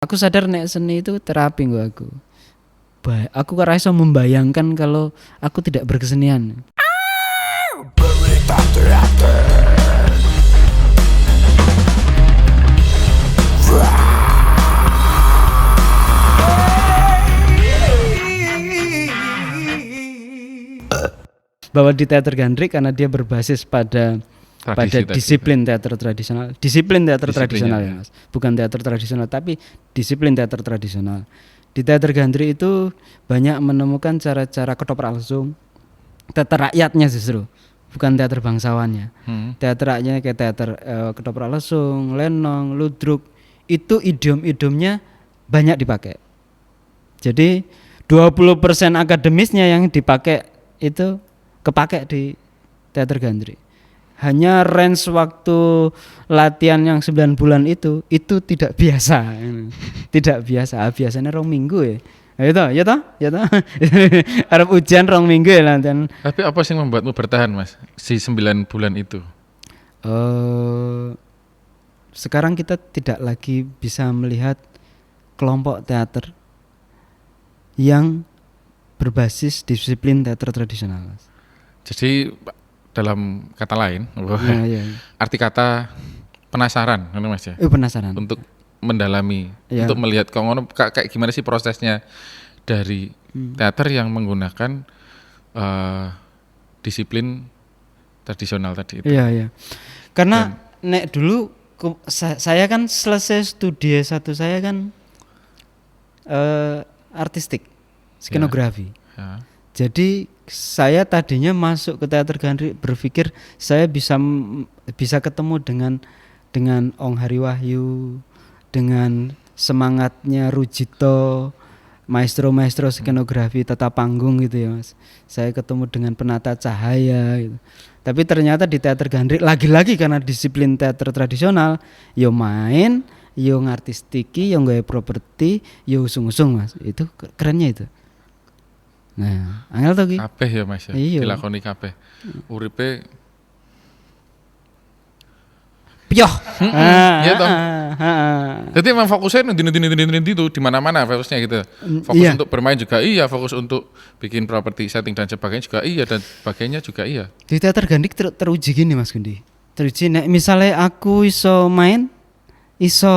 Aku sadar nek seni itu terapi nggo aku. Aku ora iso membayangkan kalau aku tidak berkesenian. Bahwa di teater gandrik karena dia berbasis pada disiplin teater tradisional. Disiplin teater tradisional ya, Mas. Bukan teater tradisional tapi disiplin teater tradisional. Di teater gandrik itu banyak menemukan cara-cara ketoprak lesung. Teater rakyatnya justru, bukan teater bangsawannya. Teater rakyatnya kayak teater ketoprak lesung, lenong, ludruk. Itu idiom-idiomnya banyak dipakai. Jadi 20% akademisnya yang dipakai itu kepake di teater gandrik. Hanya range waktu latihan yang 9 bulan itu tidak biasa. Tidak biasa. Biasanya 2 minggu ya. Ya toh. Arep ujian 2 minggu ya latihan. Tapi apa sih yang membuatmu bertahan, Mas? Si 9 bulan itu. Sekarang kita tidak lagi bisa melihat kelompok teater yang berbasis disiplin teater tradisional. Jadi dalam kata lain, ya. arti kata penasaran, Mas ya? Penasaran. Untuk mendalami, untuk melihat kayak gimana sih prosesnya dari teater yang menggunakan disiplin tradisional tadi itu. Iya. Karena nek dulu saya kan selesai studi S1 saya kan artistik, skenografi. Ya. Jadi saya tadinya masuk ke teater gandrik berpikir saya bisa ketemu dengan Ong Hari Wahyu, dengan semangatnya Rujito, maestro skenografi tata panggung gitu ya, Mas. Saya ketemu dengan penata cahaya gitu. Tapi ternyata di teater gandrik lagi-lagi karena disiplin teater tradisional, yo main, yo ngartistiki, yo nggawe properti, yo usung-usung, Mas. Itu kerennya itu. Nah, angel to ki. Kabeh ya, Mas ya. Iya. Dilakoni kabeh. Uripe piyoh. Iya toh. Jadi emang fokusnya nanti itu di mana-mana fokusnya gitu. Fokus untuk bermain juga iya, fokus untuk bikin properti setting dan sebagainya juga iya, dan sebagainya juga iya. Di teater gandrik teruji gini, Mas Gundi. Teruji nek misalnya aku iso main, iso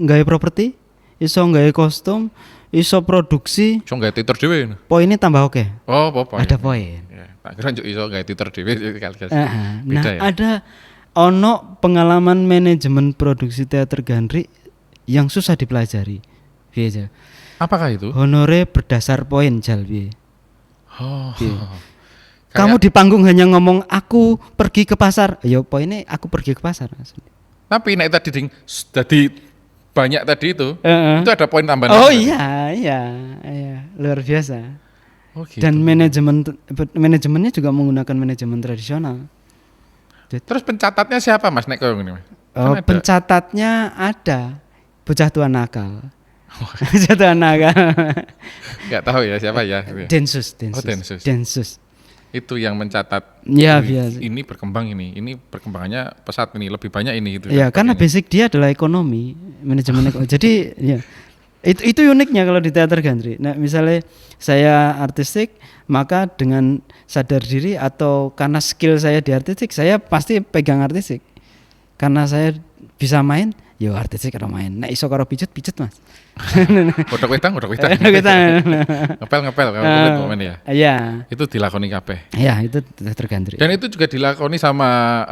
nggawe properti, iso nggawe kostum, iso produksi, iso nggawe teater dhewe. Poinnya tambah oke. Oh, apa? Ada poin. Ya, tak kira iso nggawe teater dhewe kalkulasi. Nah, ya? Ada ono pengalaman manajemen produksi teater gandrik yang susah dipelajari. Piye aja? Apakah itu? Honore berdasar poin jal piye. Kayak kamu di panggung hanya ngomong aku pergi ke pasar. Ya poinnya aku pergi ke pasar. Tapi nek tadi dadi banyak tadi itu ada poin tambahan. Oh iya, luar biasa. Oh, gitu. Dan manajemennya juga menggunakan manajemen tradisional. Terus pencatatnya siapa, Mas, nek koyo ngene? Oh, pencatatnya ada bocah tua nakal. Bocah tua nakal. Enggak tahu ya siapa ya. Densus. Oh, Densus. Itu yang mencatat. Ya, biasa. Ini berkembang ini perkembangannya pesat ini, lebih banyak ini gitu. Ya, karena basic dia adalah ekonomi, manajemen ekonomi. Jadi ya itu uniknya kalau di teater gandrik. Nah, misalnya saya artistik, maka dengan sadar diri atau karena skill saya di artistik, saya pasti pegang artistik. Karena saya bisa main, yo artistik karo main. Nek iso karo pijet Mas. Kodok wetang. Ngepel komen ya. Iya. Itu dilakoni kabeh. Iya, itu teater gandrik. Dan itu juga dilakoni sama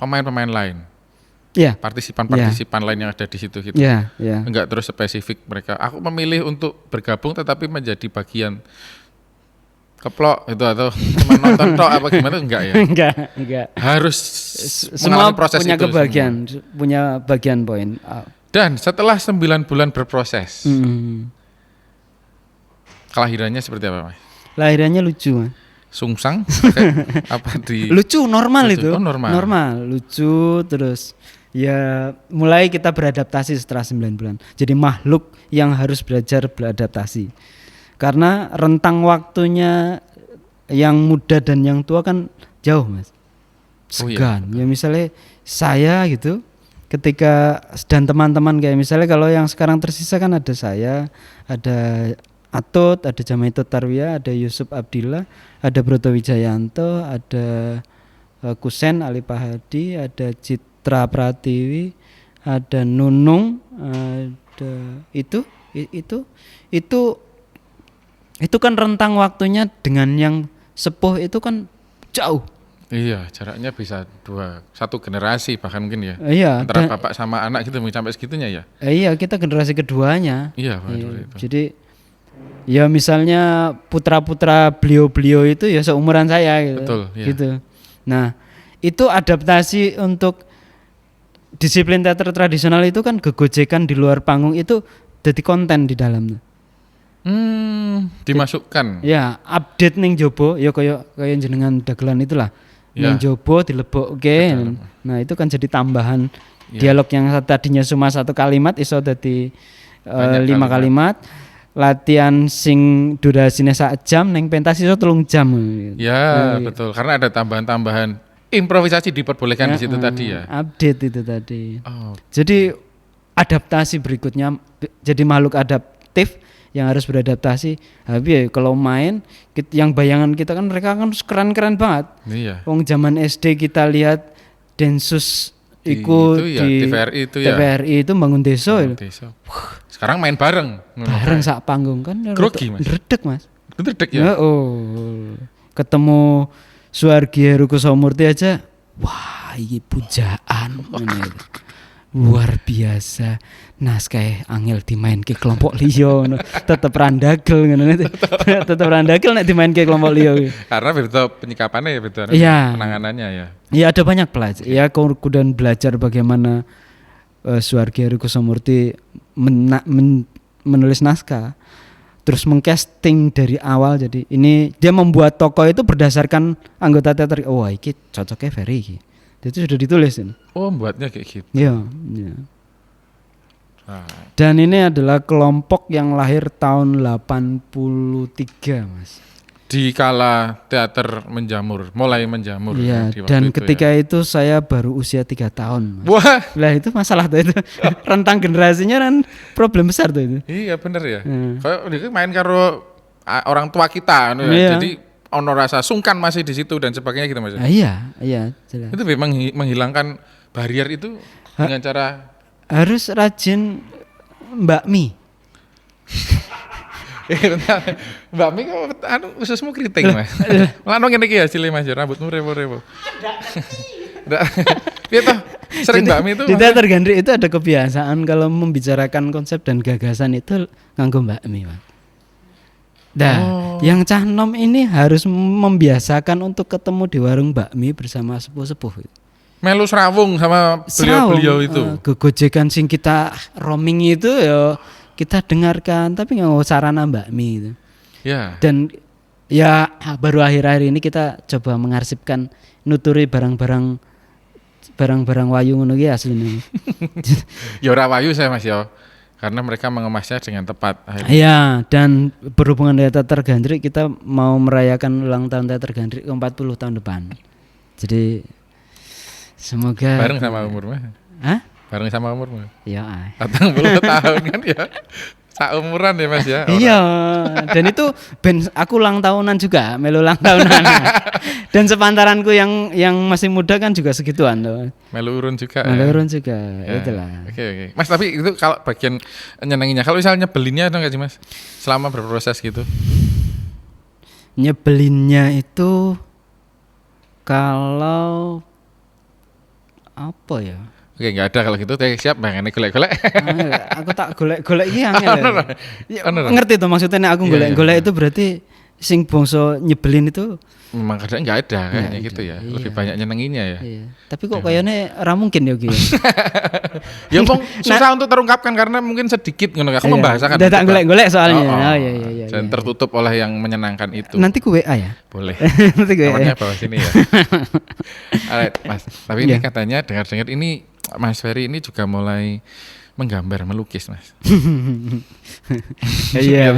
pemain-pemain lain. Iya. Partisipan lain yang ada di situ gitu. Iya. Enggak terus spesifik mereka. Aku memilih untuk bergabung tetapi menjadi bagian keplok itu atau cuma nonton tok apa gimana enggak ya? Enggak. Harus semua proses punya itu kebagian, punya bagian poin. Dan setelah 9 bulan berproses, kelahirannya seperti apa, Mas? Lahirannya lucu, Mas. Sungsang? Apa di? Lucu, normal lucu. Itu. Oh, normal, lucu terus. Ya mulai kita beradaptasi setelah 9 bulan. Jadi makhluk yang harus belajar beradaptasi. Karena rentang waktunya yang muda dan yang tua kan jauh, Mas. Segan. Ya misalnya saya gitu ketika dan teman-teman kayak misalnya kalau yang sekarang tersisa kan ada saya, ada Atut, ada Jamaitut Tarwiyah, ada Yusuf Abdillah, ada Broto Wijayanto, ada Kusen Ali Pahadi, ada Citra Pratiwi, ada Nunung, ada itu kan rentang waktunya dengan yang sepuh itu kan jauh. Iya, jaraknya bisa satu generasi bahkan mungkin ya. Iya. Antara bapak sama anak gitu mungkin sampai segitunya ya. Iya, kita generasi keduanya. Iya, betul itu. Jadi ya misalnya putra-putra beliau-beliau itu ya seumuran saya gitu. Betul, iya. Gitu. Nah, itu adaptasi untuk disiplin teater tradisional itu kan gegojekan di luar panggung itu jadi konten di dalam. Dimasukkan. Ya, update ning jobo ya kaya jenengan dagelan itulah. Ning jobo dilebokke. Nah, itu kan jadi tambahan dialog yang tadinya cuma satu kalimat iso dadi 5 kalimat. Latihan sing durasine sak jam ning pentas iso 3 jam. Ya, betul. Karena ada tambahan-tambahan improvisasi diperbolehkan di situ tadi ya. Update itu tadi. Jadi adaptasi berikutnya jadi makhluk adaptif yang harus beradaptasi. Habis ya kalau main yang bayangan kita kan mereka kan keren-keren banget. Iya. Wong zaman SD kita lihat Densus di TVRI itu ya. TVRI itu bangun desa. Sekarang main bareng sak panggung kan. Grogi, Mas. Ndredeg, Mas. Ndredeg ya. Ketemu Suargi Heru Kusumurti aja. Wah, ini pujaan. Luar biasa. Naskah angel dimain ke kelompok liya tetep randagel ngono itu. Tetep randagel nek dimain ke kelompok liya. Karena beda penyikapannya ya beda penanganannya ya. Iya, ada banyak belajar. Ya kemudian belajar bagaimana Suargi Heru Kusumurti menulis naskah. Terus mengcasting dari awal, jadi ini dia membuat tokoh itu berdasarkan anggota teater. Oh, iki cocoknya Ferry iki. Itu sudah ditulis ini. Oh, membuatnya kayak gitu. Iya. Dan ini adalah kelompok yang lahir tahun 83, Mas. Di kala teater mulai menjamur. Iya, dan ketika itu saya baru usia 3 tahun. Mas. Wah, lah itu masalah tuh itu. Rentang generasinya kan problem besar tuh itu. Iya, bener ya. Kayak main karo orang tua kita ya. Jadi ono rasa sungkan masih di situ dan sebagainya gitu Mas. Iya, jelas. Itu memang menghilangkan barrier itu dengan cara harus rajin bakmi. Mbak Mi kok ususmu keriting Mas. Lano ngene iki hasilnya Mas, rambutmu rewo-rewo. Ndak. Piye toh? Sering Mbak Mi itu di teater Gandrik itu ada kebiasaan kalau membicarakan konsep dan gagasan itu nganggo Mbak Mi, Mas. Yang cah nom ini harus membiasakan untuk ketemu di warung bakmi bersama sepuh-sepuh. Melu serawung sama beliau-beliau itu. Gojekan sing kita roaming itu ya kita dengarkan tapi nggak sarana bakmi itu. Ya. Dan ya baru akhir-akhir ini kita coba mengarsipkan nuturi barang-barang wayu ngono ki asline. Ya ora wayu saya Mas ya. Karena mereka mengemasnya dengan tepat. Iya, dan berhubungan dengan teater Gandrik kita mau merayakan ulang tahun teater Gandrik 40 tahun depan. Jadi semoga bareng sama umurmu. Hah? Bareng sama umurmu. Iya. 40 tahun kan ya. Saumuran ya Mas ya. Iya, dan itu aku ulang tahunan juga, melu ulang tahunan. Dan sepantaranku yang masih muda kan juga segituan loh. Melu urun juga. Melu urun juga, ya. Itulah. Oke. Mas tapi itu kalau bagian nyenenginya, kalau misalnya nyebelinnya itu enggak sih Mas? Selama berproses gitu. Nyebelinnya itu kalau apa ya? Oke, enggak ada kalau gitu. Siap Bang, ini golek-golek. Aku tak golek-golek iki angel. Ngerti tuh maksudnya aku golek-golek itu berarti sing bangsa nyebelin itu memang kadang enggak ada kayaknya gitu ya. Lebih banyak nyenenginya ya. Iya. Tapi kok kayaknya ora mungkin ya gitu. Ya Bang, susah untuk terungkapkan karena mungkin sedikit ngono. Aku membahasakan. Udah tak golek-golek soalnya. Oh iya. Dan tertutup oleh yang menyenangkan itu. Nanti ku WA ya? Boleh. Nanti ku WA. Namanya bawah sini ya. Alright, Mas. Tapi ini katanya dengar-dengar ini Mas Ferry ini juga mulai menggambar, melukis, Mas. Iya.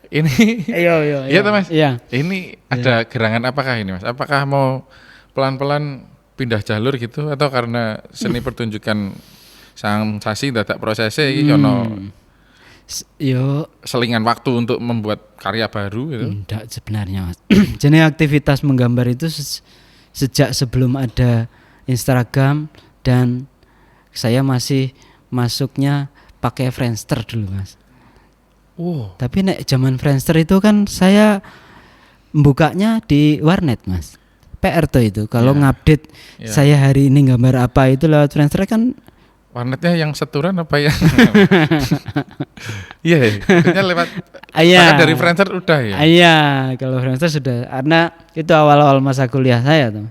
Ini iya Iya toh Mas? Iya. Ini ada gerangan apakah ini Mas? Apakah mau pelan-pelan pindah jalur gitu atau karena seni pertunjukan sang sasi dadak prosesnya iki ono Yo selingan waktu untuk membuat karya baru gitu. enggak sebenarnya Mas. Jadi aktivitas menggambar itu sejak sebelum ada Instagram dan saya masih masuknya pakai Friendster dulu Mas. Wow. Tapi nek zaman Friendster itu kan saya bukanya di warnet Mas. PR tuh itu kalau ngupdate saya hari ini gambar apa itu lewat Friendster kan. Warnetnya yang seturan apa ya? Iya, maksudnya lewat dari Friendster udah ya? Iya, kalau Friendster sudah, karena itu awal-awal masa kuliah saya tuh.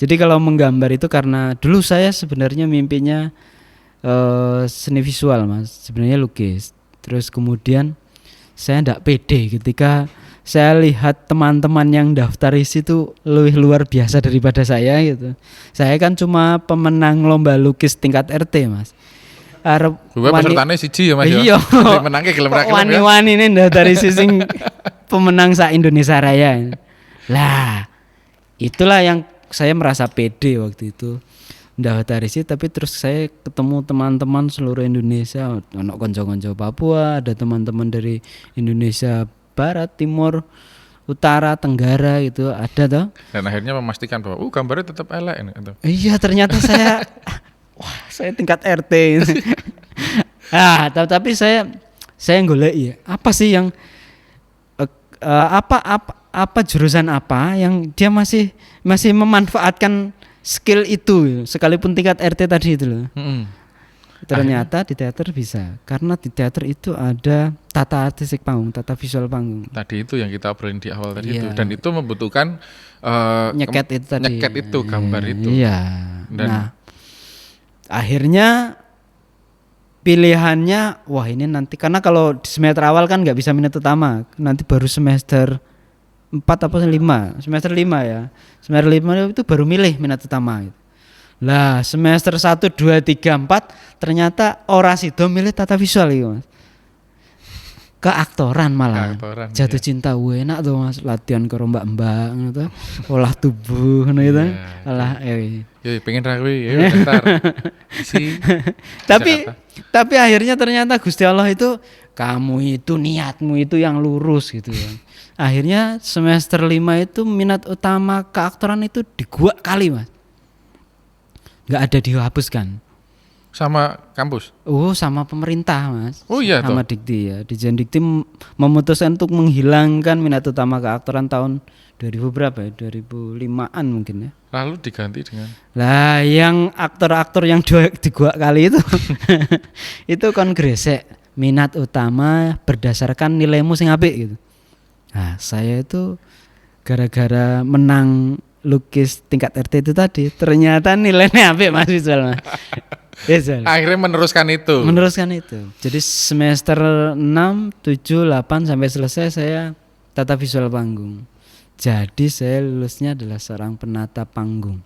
Jadi kalau menggambar itu karena dulu saya sebenarnya mimpinya seni visual Mas, sebenarnya lukis. Terus kemudian saya ndak pede ketika saya lihat teman-teman yang daftar isi itu lebih luar biasa daripada saya gitu. Saya kan cuma pemenang lomba lukis tingkat RT Mas. Gue pesertanya siji ya Mas. Iya. Menangnya gelem ra gelem. Wani-wani ini daftar isi sing pemenang sa Indonesia Raya. Lah, itulah yang saya merasa pede waktu itu. Daftar isi tapi terus saya ketemu teman-teman seluruh Indonesia, ono konco-konco Papua, ada teman-teman dari Indonesia Barat, Timur, Utara, Tenggara gitu ada toh. Dan akhirnya memastikan bahwa gambarnya tetap elek gitu. Iya ternyata saya wah saya tingkat RT. Tapi saya golek ya. Apa sih yang apa jurusan apa yang dia masih memanfaatkan skill itu sekalipun tingkat RT tadi itu loh. Ternyata di teater bisa, karena di teater itu ada tata artistik panggung, tata visual panggung. Tadi itu yang kita obrolin di awal tadi itu, dan itu membutuhkan nyeket itu tadi. Nyeket itu gambar itu. Iya. Nah, akhirnya pilihannya, wah ini nanti karena kalau di semester awal kan nggak bisa minat utama, nanti baru semester 4 apa 5, semester 5 ya. Semester 5 itu baru milih minat utama gitu. Lah semester 1, 2, 3, 4 ternyata ora sido milih tata visual gitu Mas. Keaktoran malah. Jatuh cinta enak tuh Mas, latihan karo mbak-mbak gitu. Olah tubuh ngono gitu. Olah pengen ra kuwi ya bentar. Tapi akhirnya ternyata Gusti Allah itu kamu itu niatmu itu yang lurus gitu ya. Akhirnya semester 5 itu minat utama keaktoran itu di gua kali Mas. Nggak ada dihapuskan sama kampus. Sama pemerintah Mas. Oh iya sama Dikti ya. Dijen Dikti memutuskan untuk menghilangkan minat utama keaktoran tahun 2000 berapa ya? 2005-an mungkin ya. Lalu diganti dengan lah yang aktor-aktor yang di gua kali itu itu kon gresek minat utama berdasarkan nilaimu sing apik gitu. Nah, saya itu gara-gara menang lukis tingkat RT itu tadi ternyata nilainya apik Mas visual Mas. Akhirnya meneruskan itu. Jadi semester 6, 7, 8 sampai selesai saya tata visual panggung. Jadi saya lulusnya adalah seorang penata panggung.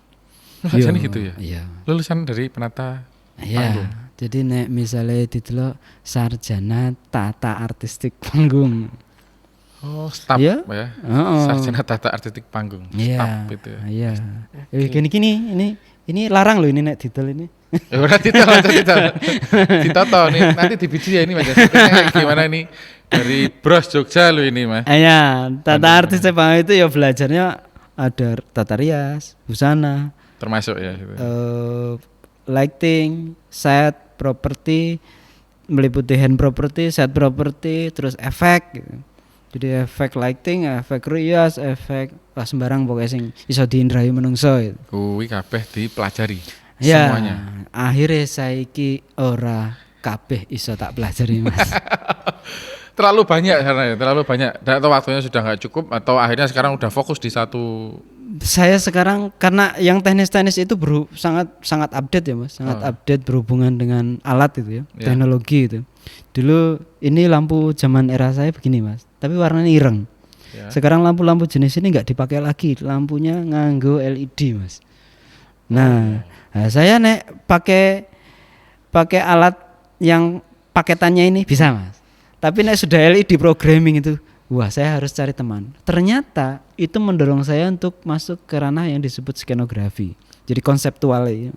Lulusan gitu ya? Iya. Lulusan dari penata panggung. Jadi nek misalnya didelok sarjana tata artistik panggung. Staf ya. Sarjana tata artistik panggung. Staf itu ya. Iya. Gini ini larang loh ini nek titel ini. Ya udah titel. Ditoto nih nanti di biji ya ini Mas. Gimana ini dari Bros Jogja lo ini Mas. Iya, tata artistik panggung itu ya belajarnya ada tata rias, busana, termasuk ya gitu. Lighting, set, properti, meliputi hand property, set property, terus efek gitu. Jadi efek lighting, efek rias, efek sembarang pokoknya sing iso diindrai menungso gitu. Kuwi kabeh dipelajari ya, semuanya. Akhirnya saiki ora kabeh iso tak pelajari Mas. Terlalu banyak karena terlalu banyak. Atau waktunya sudah nggak cukup atau akhirnya sekarang udah fokus di satu. Saya sekarang karena yang teknis itu sangat update ya Mas, sangat update berhubungan dengan alat itu ya, teknologi itu. Dulu ini lampu zaman era saya begini Mas, tapi warnanya ireng. Sekarang lampu-lampu jenis ini nggak dipakai lagi, lampunya nganggo LED Mas. Nah, saya nek pakai alat yang paketannya ini bisa Mas. Tapi nek sudah LED programming itu, wah saya harus cari teman. Ternyata itu mendorong saya untuk masuk ke ranah yang disebut skenografi. Jadi konseptual ya.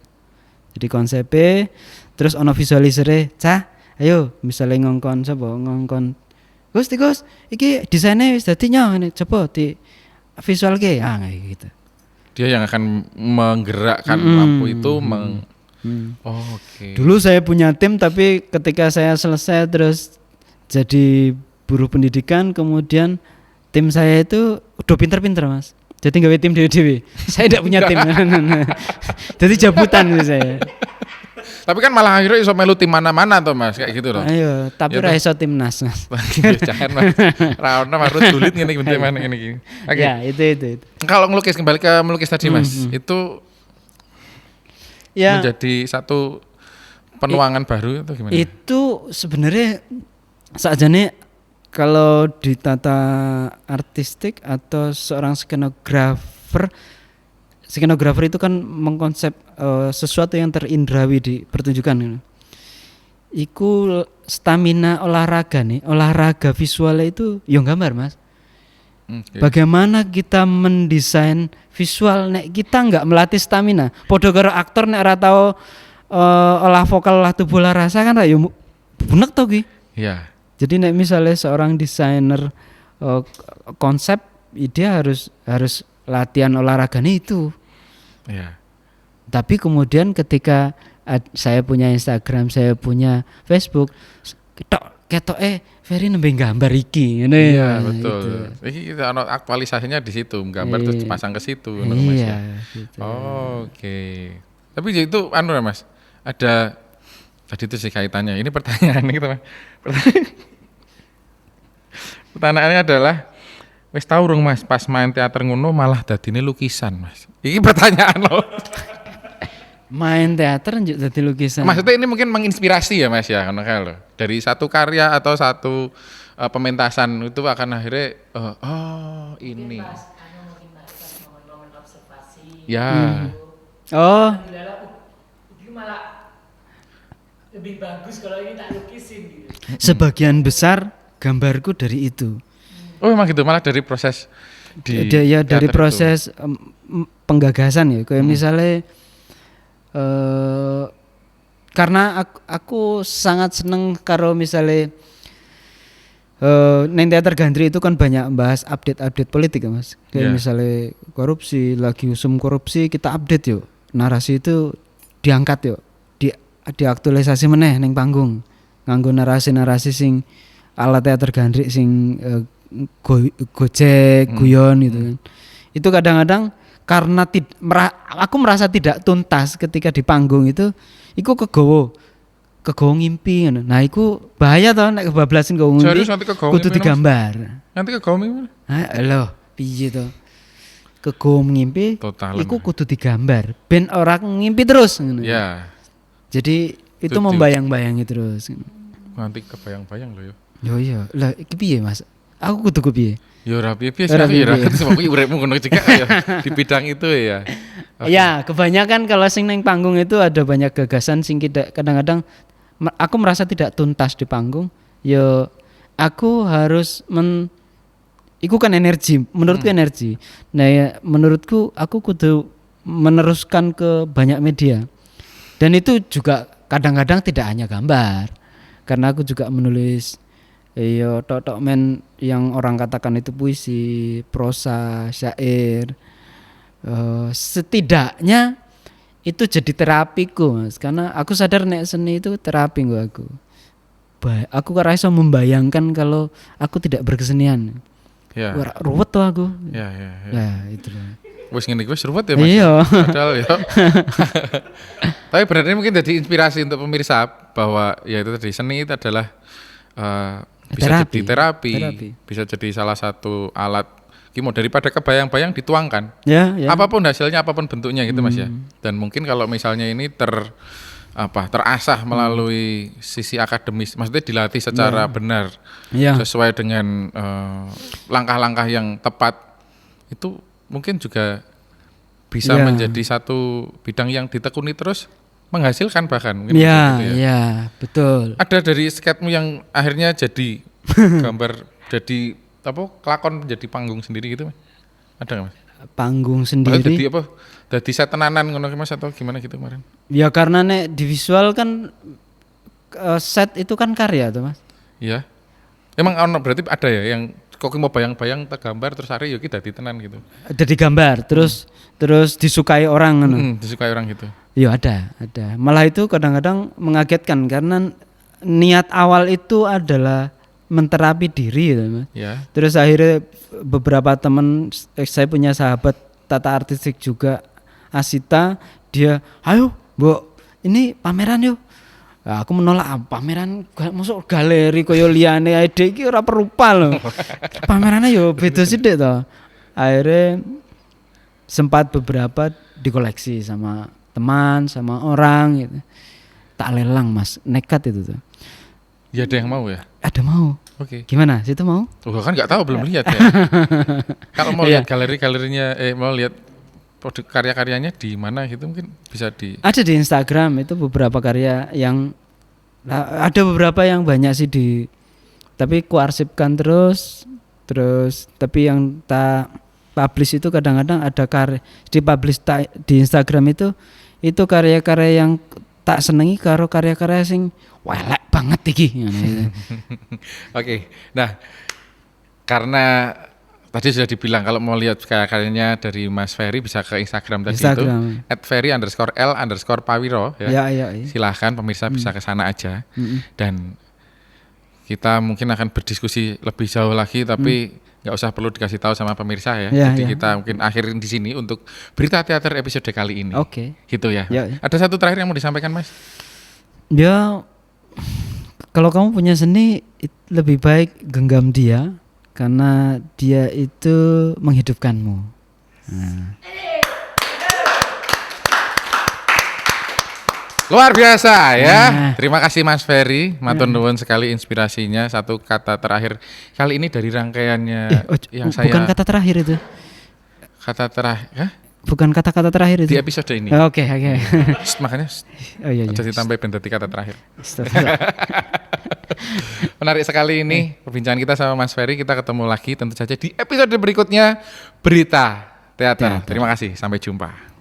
Jadi konsepnya terus ono visualizer cah ayo misalnya ngongkon Gus iki desainnya wis dadi ngene coba di visual ke kayak gitu. Dia yang akan menggerakkan lampu itu Oke. Dulu saya punya tim tapi ketika saya selesai terus jadi buruh pendidikan kemudian tim saya itu udah pinter-pinter Mas. Jadi nggak tim dewe-dewe. Saya tidak punya tim. Jadi jabutan itu saya. Tapi kan malah akhirnya iso melu tim mana-mana tuh Mas, kayak gitu loh. Ayo, tapi ra iso timnas Mas. Jangan Mas. Ra ono harus sulit ngene iki ngene iki. Oke. Ya, itu. Kalau ngelukis kembali ke melukis tadi Mas, itu ya menjadi satu penuangan baru atau gimana? Itu sebenarnya sakjane kalau di tata artistik atau seorang skenografer itu kan mengkonsep sesuatu yang terindrawi di pertunjukan. Iku stamina olahraga visualnya itu yang gambar Mas. Okay. Bagaimana kita mendesain visual nek kita nggak melatih stamina. Podo karo aktor nek ora tau olah vokal olah tubuh olah rasa kan ya bunek to ki. Iya. Jadi nek misalnya seorang desainer konsep dia harus latihan olahraganya itu. Iya. Tapi kemudian ketika saya punya Instagram, saya punya Facebook, ketok Ferry nembe gambar iki ngene. Iya, betul. Gitu. Iki kita aktualisasinya di situ, gambar terus pasang ke situ Iya, gitu. Oke. Tapi itu Mas, ada tadi itu sih kaitannya. Ini pertanyaan gitu Mas. Pertanyaannya adalah wis tau urung Mas pas main teater ngono malah dadine lukisan Mas. Iki pertanyaan loh. Main teater njuk dadi lukisan. Maksudnya ini mungkin menginspirasi ya Mas ya, karena loh. Dari satu karya atau satu pementasan itu akan akhirnya ini. Momen observasi. Ya. Oh. Ini malah lebih bagus kalau ini tak lukisin gitu. Sebagian besar gambarku dari itu. Oh memang gitu, malah dari proses dari proses penggagasan ya. Kayak misalnya karena aku sangat seneng karo misalnya neng teater Gandri itu kan banyak bahas update politik ya Mas. Kayak misalnya korupsi, lagi usum korupsi kita update yuk. Narasi itu diangkat yuk. Diaktualisasi meneh neng panggung. Nganggo narasi sing ala teater Gandri sing gojek, guyon gitu kan. Itu kadang-kadang karena aku merasa tidak tuntas ketika di panggung itu iku kegowo ngimpi ngono. Nah, iku bahaya toh nek kebablasan kegowo ngimpi. Kudu digambar. Nanti kegowo ngimpi. Lho, piye to? Kegowo ngimpi iku kudu digambar ben ora ngimpi terus ngono. Iya. Jadi itu membayang-bayangi terus. Nanti kebayang-bayang loh ya. Yo iya. Lah iki piye Mas? Aku kudu piye? Ya ora piye-piye sih ya. Sebab kuwi uripmu ngono juga ya di bidang itu ya. Okay. Ya, kebanyakan kalau sing neng panggung itu ada banyak gagasan sing kadang-kadang aku merasa tidak tuntas di panggung. Ya aku harus iku kan energi, menurutku energi. Nah, ya, menurutku aku kudu meneruskan ke banyak media. Dan itu juga kadang-kadang tidak hanya gambar. Karena aku juga menulis tok men yang orang katakan itu puisi, prosa, syair. Setidaknya itu jadi terapiku Mas, karena aku sadar nek seni itu terapi aku. Aku iso membayangkan kalau aku tidak berkesenian. Ya. Ruwet tuh aku. Ya. Ya itu loh. Wis ngene iki wis ruwet ya Mas. Iya. Padahal ya. Tapi berarti mungkin jadi inspirasi untuk pemirsa bahwa ya itu tadi seni itu adalah bisa jadi terapi, bisa jadi salah satu alat Kimo daripada kebayang-bayang dituangkan. Ya. Apapun hasilnya, apapun bentuknya gitu Mas ya. Dan mungkin kalau misalnya ini terasah melalui sisi akademis, maksudnya dilatih secara benar, sesuai dengan langkah-langkah yang tepat, itu mungkin juga bisa menjadi satu bidang yang ditekuni terus menghasilkan bahkan mungkin gitu ya. Iya, betul. Ada dari sketmu yang akhirnya jadi gambar, jadi kelakon jadi panggung sendiri gitu Mas? Ada nggak Mas? panggung sendiri. Jadi apa? Jadi set tenanan ngono Mas atau gimana gitu kemarin? Ya karena nek di visual kan set itu kan karya tuh Mas. Iya. Emang ono berarti ada ya yang kok mau bayang-bayang tak gambar terus hari yo ki dadi tenan gitu. Jadi gambar terus disukai orang ngono. Disukai orang gitu. Ya ada. Malah itu kadang-kadang mengagetkan karena niat awal itu adalah menterapi diri gitu Mas. Ya. Terus akhirnya beberapa teman saya punya sahabat tata artistik juga Asita, dia ayo Mbok ini pameran yuk. Nah, aku menolak pameran masuk galeri koyo liyane ide iki ora perupa lho. Pamerannya yo beda sithik to. Akhirnya sempat beberapa dikoleksi sama teman, sama orang gitu. Tak lelang Mas, nekat itu tuh. Ya ada yang mau ya? Ada mau. Oke. Gimana? Situ mau? Kan nggak tahu belum lihat ya. Kalau mau lihat galerinya mau lihat produk karya-karyanya di mana gitu mungkin bisa di ada di Instagram itu beberapa karya yang ada beberapa yang banyak sih tapi kuarsipkan terus tapi yang tak publish itu kadang-kadang ada karya di publish di Instagram itu karya-karya yang tak senengi karo karya-karya sing welek banget iki. Oke. Nah, karena tadi sudah dibilang kalau mau lihat karyanya dari Mas Ferry bisa ke Instagram tadi itu @ferry_l_pawiro ya. Ya. Silahkan pemirsa bisa ke sana aja. Dan kita mungkin akan berdiskusi lebih jauh lagi tapi nggak usah perlu dikasih tahu sama pemirsa ya. Jadi kita mungkin akhirin di sini untuk berita teater episode kali ini. Oke. Gitu ya. Ada satu terakhir yang mau disampaikan Mas? Ya kalau kamu punya seni lebih baik genggam dia. Karena dia itu menghidupkanmu. Luar biasa ya. Terima kasih Mas Ferry, matur nuwun sekali inspirasinya. Satu kata terakhir kali ini dari rangkaiannya yang saya. Bukan kata terakhir itu. Kata terakhir? Bukan kata-kata terakhir itu. Di episode ini. Oke. Makanya. Iya. Jadi tambah bentuk kata terakhir. Menarik sekali ini perbincangan kita sama Mas Ferry. Kita ketemu lagi tentu saja di episode berikutnya Berita Teater. Terima kasih, sampai jumpa.